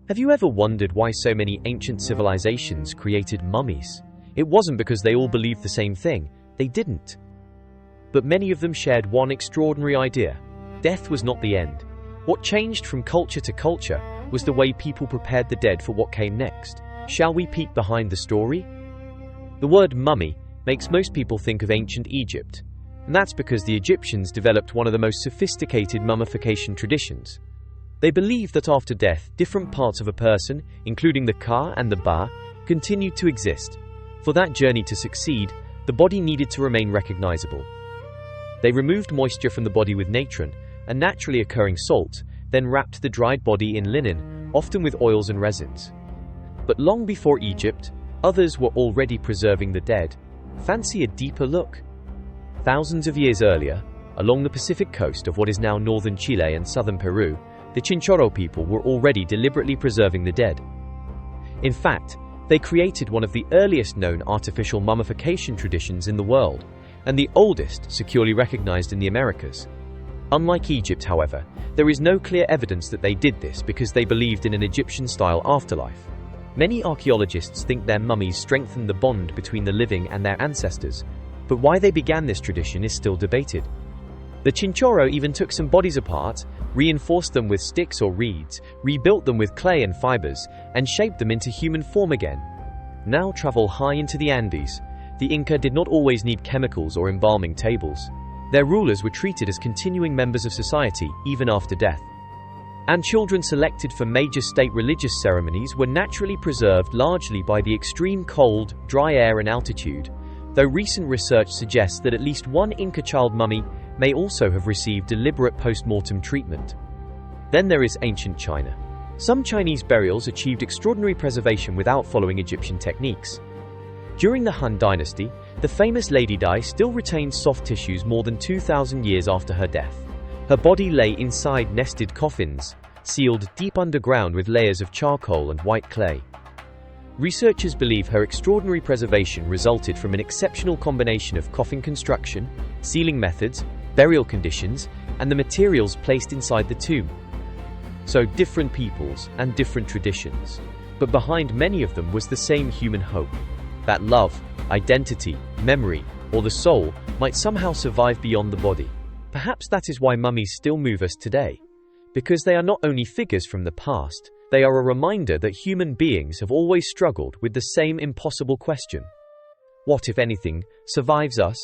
Have you ever wondered why so many ancient civilizations created mummies? It wasn't because they all believed the same thing. They didn't. But many of them shared one extraordinary idea. Death was not the end. What changed from culture to culture was the way people prepared the dead for what came next. Shall we peek behind the story? The word mummy makes most people think of ancient Egypt. And that's because the Egyptians developed one of the most sophisticated mummification traditions. They believed that after death, different parts of a person, including the ka and the ba, continued to exist. For that journey to succeed, the body needed to remain recognizable. They removed moisture from the body with natron, a naturally occurring salt, then wrapped the dried body in linen, often with oils and resins. But long before Egypt, others were already preserving the dead. Fancy a deeper look? Thousands of years earlier, along the Pacific coast of what is now northern Chile and southern Peru, the Chinchorro people were already deliberately preserving the dead. In fact, they created one of the earliest known artificial mummification traditions in the world, and the oldest securely recognized in the Americas. Unlike Egypt, however, there is no clear evidence that they did this because they believed in an Egyptian-style afterlife. Many archaeologists think their mummies strengthened the bond between the living and their ancestors, but why they began this tradition is still debated. The Chinchorro even took some bodies apart, reinforced them with sticks or reeds, rebuilt them with clay and fibers, and shaped them into human form again. Now travel high into the Andes. The Inca did not always need chemicals or embalming tables. Their rulers were treated as continuing members of society, even after death. And children selected for major state religious ceremonies were naturally preserved largely by the extreme cold, dry air and altitude, though recent research suggests that at least one Inca child mummy may also have received deliberate post-mortem treatment. Then there is ancient China. Some Chinese burials achieved extraordinary preservation without following Egyptian techniques. During the Han Dynasty, the famous Lady Di still retained soft tissues more than 2,000 years after her death. Her body lay inside nested coffins, sealed deep underground with layers of charcoal and white clay. Researchers believe her extraordinary preservation resulted from an exceptional combination of coffin construction, sealing methods, burial conditions, and the materials placed inside the tomb. So different peoples and different traditions, but behind many of them was the same human hope. That love, identity, memory, or the soul might somehow survive beyond the body. Perhaps that is why mummies still move us today. Because they are not only figures from the past, they are a reminder that human beings have always struggled with the same impossible question. What, if anything, survives us?